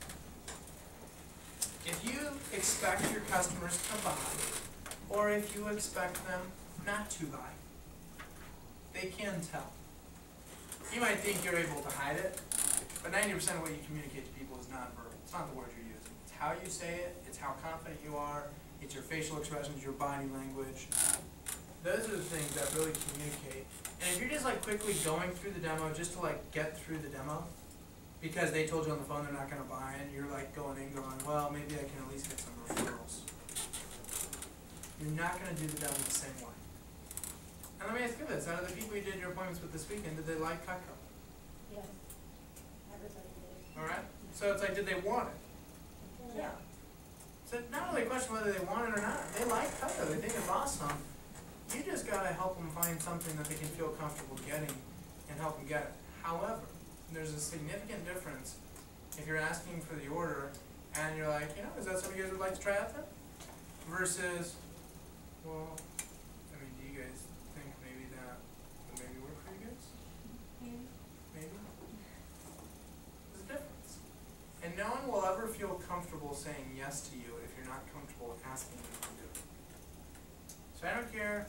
S1: If you expect your customers to buy, or if you expect them not to buy, they can tell. You might think you're able to hide it, but 90% of what you communicate to people is nonverbal. It's not the words you're using. It's how you say it, it's how confident you are, it's your facial expressions, your body language. Those are the things that really communicate. And if you're just quickly going through the demo just to get through the demo, because they told you on the phone they're not gonna buy it, and you're like going in going, well, maybe I can at least get some referrals. You're not gonna do the demo the same way. And let me ask you this, out of the people you did your appointments with this weekend, did they like Cutco?
S4: Yes. Everybody did.
S1: Alright? So it's like, did they want it?
S4: Yeah.
S1: So it's not really a question whether they want it or not. They like Cutco, they think it's awesome. You just gotta help them find something that they can feel comfortable getting and help them get it. However, there's a significant difference if you're asking for the order and you're like, you know, is that something you guys would like to try out then? Versus, well, I mean, do you guys think maybe that would maybe work for you guys?
S4: Maybe.
S1: Maybe? There's a difference. And no one will ever feel comfortable saying yes to you if you're not comfortable asking them to do it. So I don't care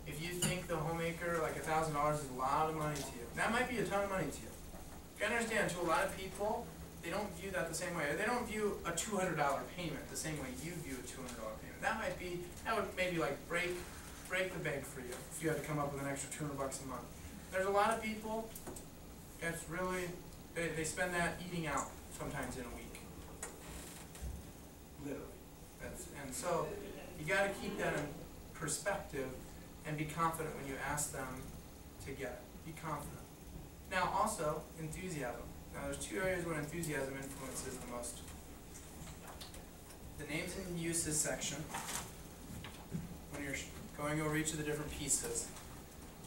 S1: if you think the homemaker, like $1,000 is a lot of money to you. That might be a ton of money to you. You gotta understand, to a lot of people, they don't view that the same way. They don't view a $200 payment the same way you view a $200 payment. That would maybe like break the bank for you if you had to come up with an extra $200 a month. There's a lot of people that's really, they spend that eating out sometimes in a week. Literally. And so you gotta keep that in perspective and be confident when you ask them to get it. Be confident. Now also, enthusiasm. Now there's two areas where enthusiasm influences the most. The names and uses section, when you're going over each of the different pieces.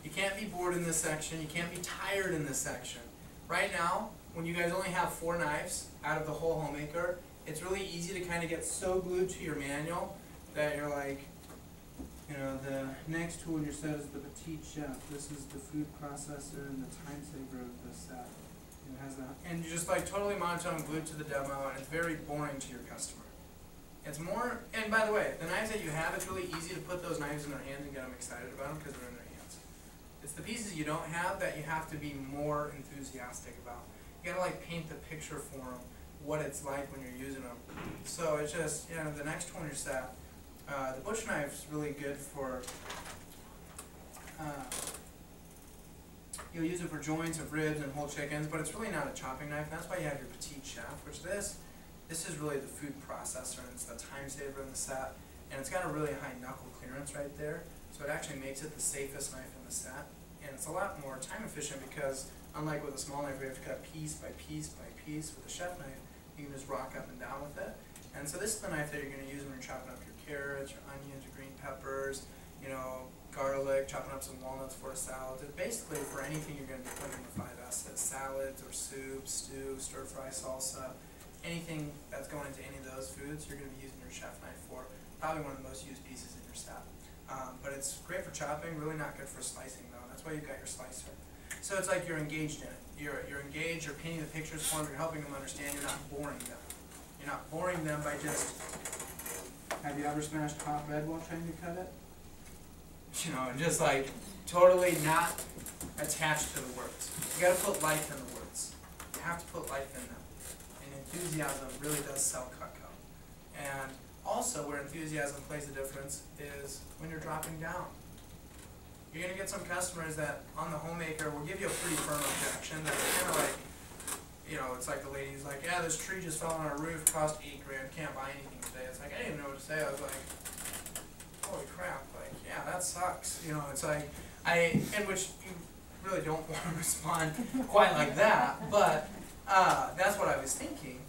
S1: You can't be bored in this section, you can't be tired in this section. Right now, when you guys only have 4 knives out of the whole homemaker, it's really easy to kind of get so glued to your manual that you're like, you know, the next tool in your set is the Petite Chef. This is the food processor and the time saver of the set. It has that. And you're just like totally monotone, glued to the demo, and it's very boring to your customer. It's more, and by the way, the knives that you have, it's really easy to put those knives in their hands and get them excited about them because they're in their hands. It's the pieces you don't have that you have to be more enthusiastic about. You gotta like paint the picture for them, what it's like when you're using them. So it's just, you know, the next tool in your set, the bush knife's really good for, you'll use it for joints of ribs and whole chickens, but it's really not a chopping knife. That's why you have your Petite Chef, which this is really the food processor, and it's the time saver in the set, and it's got a really high knuckle clearance right there, so it actually makes it the safest knife in the set, and it's a lot more time efficient because unlike with a small knife, we have to cut piece by piece by piece. With a chef knife, you can just rock up and down with it. And so this is the knife that you're going to use when you're chopping up your carrots, your onions, your green peppers, you know, garlic, chopping up some walnuts for a salad. It's basically for anything you're going to be putting in the 5S's, salads or soups, stew, stir-fry salsa, anything that's going into any of those foods, you're going to be using your chef knife for. Probably one of the most used pieces in your set. But it's great for chopping, really not good for slicing though. That's why you've got your slicer. So it's like you're engaged in it. You're engaged, you're painting the pictures for them, you're helping them understand, you're not boring them. You're not boring them by just, have you ever smashed hot bread while trying to cut it? You know, and just like totally not attached to the words. You gotta put life in the words. You have to put life in them. And enthusiasm really does sell Cutco. And also where enthusiasm plays a difference is when you're dropping down. You're gonna get some customers that on the homemaker will give you a pretty firm objection that's kind of like, you know, it's like the lady's like, yeah, this tree just fell on our roof, cost $8 grand, can't buy anything today. It's like, I didn't even know what to say. I was like, holy crap, like, yeah, that sucks. You know, it's like, in which you really don't want to respond quite like that, but that's what I was thinking.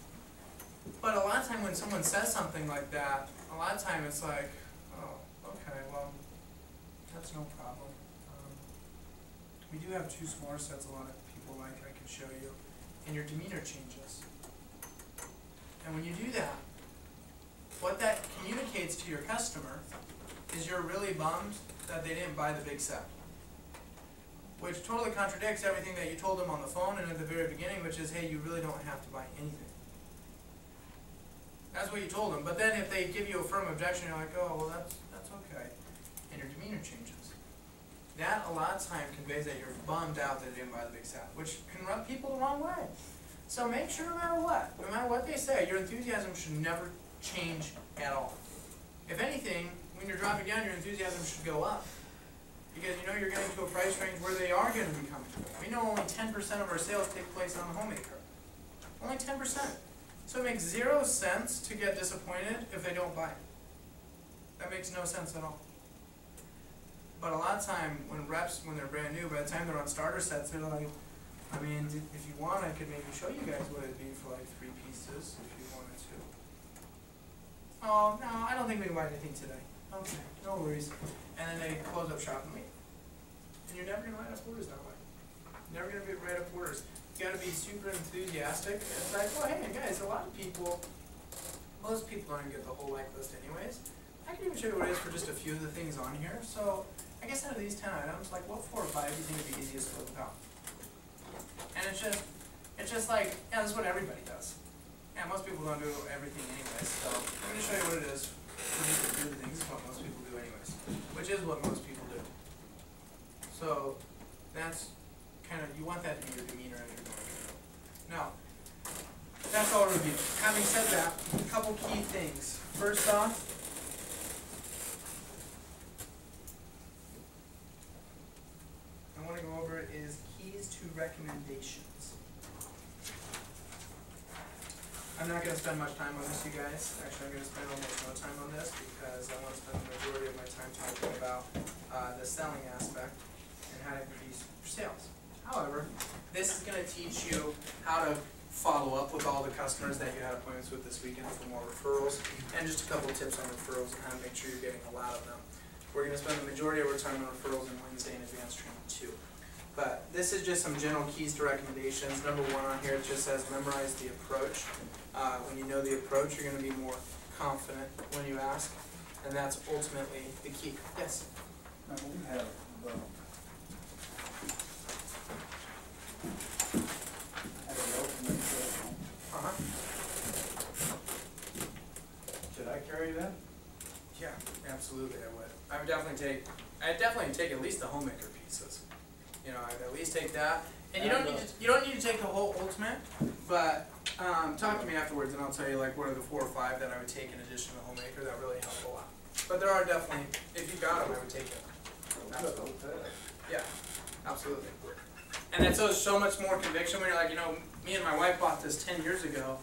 S1: But a lot of time when someone says something like that, a lot of time it's like, oh, okay, well, that's no problem. We do have 2 smaller sets a lot of people like, I can show you. And your demeanor changes. And when you do that, what that communicates to your customer is you're really bummed that they didn't buy the big set. Which totally contradicts everything that you told them on the phone and at the very beginning, which is, hey, you really don't have to buy anything. That's what you told them. But then if they give you a firm objection, you're like, oh, well, that's okay. And your demeanor changes. That a lot of time conveys that you're bummed out that they didn't buy the big set, which can rub people the wrong way. So make sure no matter what they say, your enthusiasm should never change at all. If anything, when you're dropping down, your enthusiasm should go up. Because you know you're getting to a price range where they are going to be comfortable. We know only 10% of our sales take place on the homemaker. Only 10%. So it makes 0 cents to get disappointed if they don't buy it. That makes no sense at all. But a lot of time when reps, when they're brand new, by the time they're on starter sets, they're like, I mean, if you want, I could maybe show you guys what it'd be for like 3 pieces if you wanted to. Oh, no, I don't think we can buy anything today. Okay, no worries. And then they close up shop and leave. And you're never gonna write up orders that way. You're never gonna write up orders. You gotta be super enthusiastic. It's like, well, hey guys, a lot of people, most people aren't gonna get the whole like list anyways. I can even show you what it is for just a few of the things on here. So I guess out of these 10 items, like what 4 or 5 do you think would be easiest to live without? And it's just like, yeah, that's what everybody does. Yeah, most people don't do everything anyways. So I'm gonna show you what it is for me to do the things. This is what most people do anyways, which is what most people do. So that's kind of, you want that to be your demeanor as you're going through. Now, that's all review. Having said that, a couple key things. First off, I want to go over is keys to recommendations. I'm not going to spend much time on this, you guys. Actually, I'm going to spend almost no time on this because I want to spend the majority of my time talking about the selling aspect and how to increase your sales. However, this is going to teach you how to follow up with all the customers that you had appointments with this weekend for more referrals, and just a couple tips on referrals and how to make sure you're getting a lot of them. We're going to spend the majority of our time on referrals on Wednesday in advanced training too. But this is just some general keys to recommendations. Number 1 on here, it just says memorize the approach. When you know the approach, you're going to be more confident when you ask, and that's ultimately the key. Yes?
S9: Now we have,
S1: Uh-huh.
S9: should I carry that?
S1: Yeah, absolutely I would. I'd definitely take at least the homemaker pieces. You know, I'd at least take that. And you don't need to take the whole ultimate, but talk to me afterwards and I'll tell you like what are the 4 or 5 that I would take in addition to the homemaker that really help a lot. But there are definitely, if you got them, I would take it. Absolutely. Yeah, absolutely. And that shows so much more conviction when you're like, you know, me and my wife bought this 10 years ago.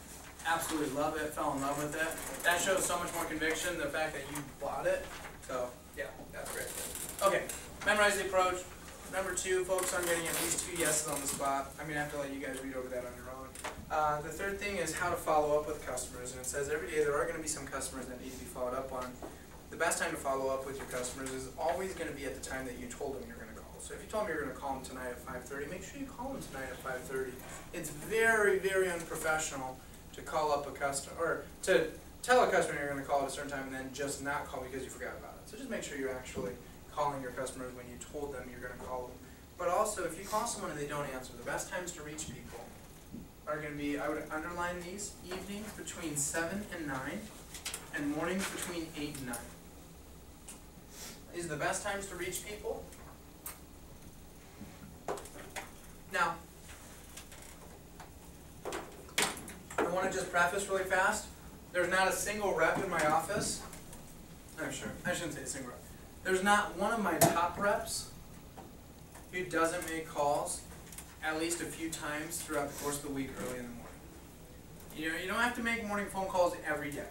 S1: Absolutely love it, fell in love with it. That shows so much more conviction, the fact that you bought it. So, yeah, that's great. Okay, memorize the approach. Number 2, focus on getting at least 2 yeses on the spot. I'm going to have to let you guys read over that on your own. The third thing is how to follow up with customers. And it says every day there are going to be some customers that need to be followed up on. The best time to follow up with your customers is always going to be at the time that you told them you're going to call. So if you told them you're going to call them tonight at 5:30, make sure you call them tonight at 5:30. It's very, very unprofessional to call up a customer, or to tell a customer you're going to call at a certain time and then just not call because you forgot about it. So just make sure you're actually calling your customers when you told them you're going to call them. But also, if you call someone and they don't answer, the best times to reach people are going to be, I would underline these, evenings between 7 and 9, and mornings between 8 and 9. These are the best times to reach people. Now, I want to just preface really fast. There's not a single rep in my office. I'm sure, I shouldn't say a single rep. There's not one of my top reps who doesn't make calls at least a few times throughout the course of the week early in the morning. You know, you don't have to make morning phone calls every day.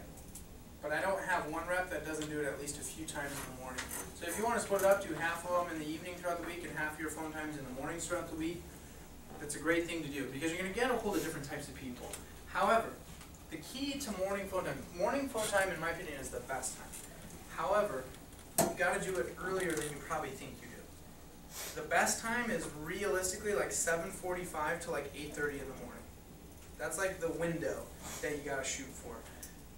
S1: But I don't have one rep that doesn't do it at least a few times in the morning. So if you want to split it up, do half of them in the evening throughout the week and half of your phone times in the mornings throughout the week. That's a great thing to do because you're going to get a hold of different types of people. However, the key to morning phone time in my opinion is the best time. However, you've got to do it earlier than you probably think you do. The best time is realistically like 7:45 to like 8:30 in the morning. That's like the window that you got to shoot for.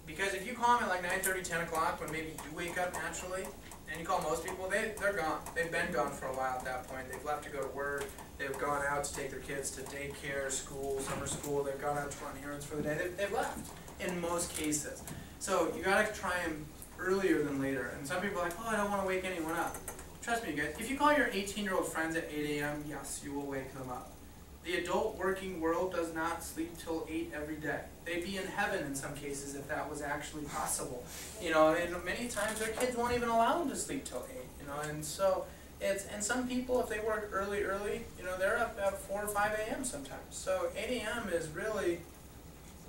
S1: Because if you call them at like 9:30, 10 o'clock when maybe you wake up naturally, and you call most people, they're gone. They've been gone for a while at that point. They've left to go to work. They've gone out to take their kids to daycare, school, summer school. They've gone out to run errands for the day. They've left in most cases. So you got to try them earlier than later. And some people are like, oh, I don't want to wake anyone up. Trust me, guys. If you call your 18-year-old friends at 8 a.m., yes, you will wake them up. The adult working world does not sleep till 8 every day. They'd be in heaven in some cases if that was actually possible. You know, and many times their kids won't even allow them to sleep till 8. You know, and so and some people, if they work early, you know, they're up at 4 or 5 a.m. sometimes. So 8 a.m. is really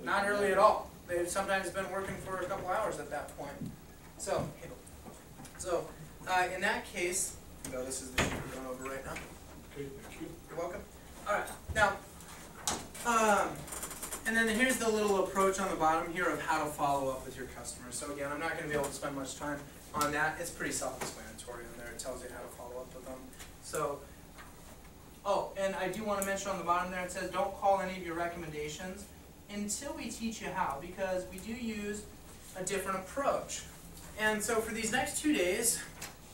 S1: Not early at all. They've sometimes been working for a couple hours at that point. So, in that case, no, this is the sheet we're going over right now.
S9: Okay, thank you.
S1: You're welcome. All right, now, and then here's the little approach on the bottom here of how to follow up with your customers. So again, I'm not going to be able to spend much time on that. It's pretty self-explanatory on there. It tells you how to follow up with them. So, oh, and I do want to mention on the bottom there, it says don't call any of your recommendations until we teach you how, because we do use a different approach. And so for these next 2 days,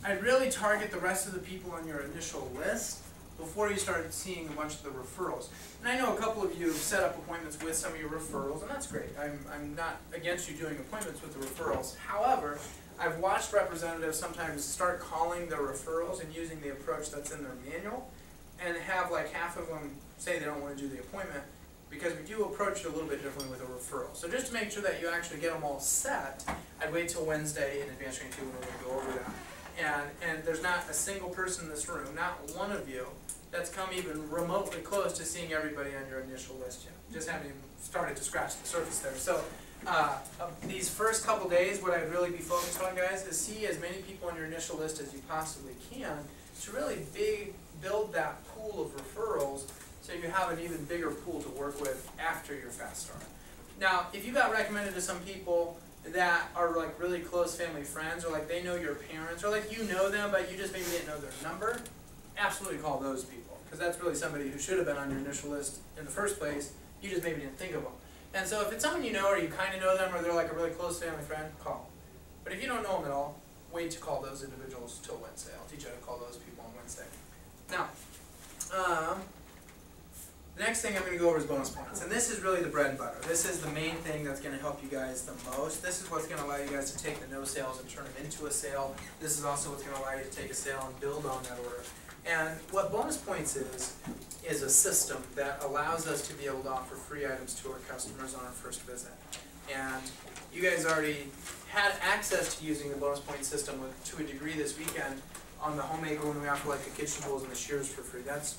S1: I'd really target the rest of the people on your initial list before you start seeing a bunch of the referrals. And I know a couple of you have set up appointments with some of your referrals, and that's great. I'm not against you doing appointments with the referrals. However, I've watched representatives sometimes start calling their referrals and using the approach that's in their manual, and have like half of them say they don't want to do the appointment, because we do approach it a little bit differently with a referral. So just to make sure that you actually get them all set, I'd wait till Wednesday in advance training 2 when we're going to go over that. And there's not a single person in this room, not one of you, that's come even remotely close to seeing everybody on your initial list yet. Just haven't even started to scratch the surface there. So these first couple days, what I'd really be focused on, guys, is see as many people on your initial list as you possibly can to really build that pool of referrals so you have an even bigger pool to work with after your fast start. Now, if you got recommended to some people that are like really close family friends, or like they know your parents, or like you know them but you just maybe didn't know their number, absolutely call those people, because that's really somebody who should have been on your initial list in the first place. You just maybe didn't think of them. And so if it's someone you know, or you kind of know them, or they're like a really close family friend, call. But if you don't know them at all, wait to call those individuals till Wednesday. I'll teach you how to call those people on Wednesday. Now, the next thing I'm going to go over is bonus points. And this is really the bread and butter. This is the main thing that's going to help you guys the most. This is what's going to allow you guys to take the no sales and turn them into a sale. This is also what's going to allow you to take a sale and build on that order. And what bonus points is a system that allows us to be able to offer free items to our customers on our first visit. And you guys already had access to using the bonus point system to a degree this weekend on the Homemaker when we offer like the kitchen tools and the shears for free. That's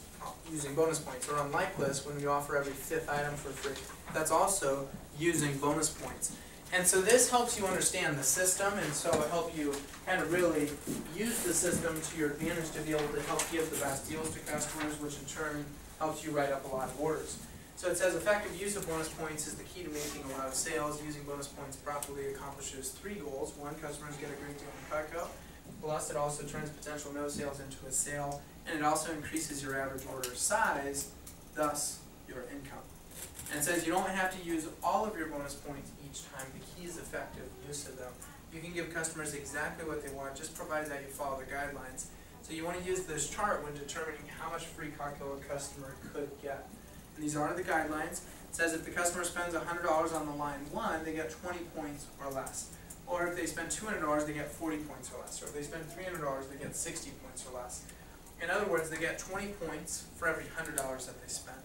S1: using bonus points. Or on Likeless when we offer every 5th item for free. That's also using bonus points. And so this helps you understand the system, and so it helps you kind of really use the system to your advantage to be able to help give the best deals to customers, which in turn helps you write up a lot of orders. So it says effective use of bonus points is the key to making a lot of sales. Using bonus points properly accomplishes 3 goals. 1, customers get a great deal on Cutco. Plus, it also turns potential no sales into a sale, and it also increases your average order size, thus your income. And it says you don't have to use all of your bonus points each time. The key is effective use of them. You can give customers exactly what they want, just provided that you follow the guidelines. So you want to use this chart when determining how much free Cutco a customer could get. And these are the guidelines. It says if the customer spends $100 on the line 1, they get 20 points or less. Or if they spend $200, they get 40 points or less. Or if they spend $300, they get 60 points or less. In other words, they get 20 points for every $100 that they spend.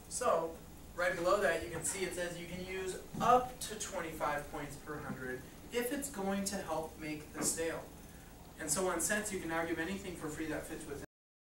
S1: So, right below that, you can see it says you can use up to 25 points per 100 if it's going to help make the sale. And so in a sense, you can now give anything for free that fits within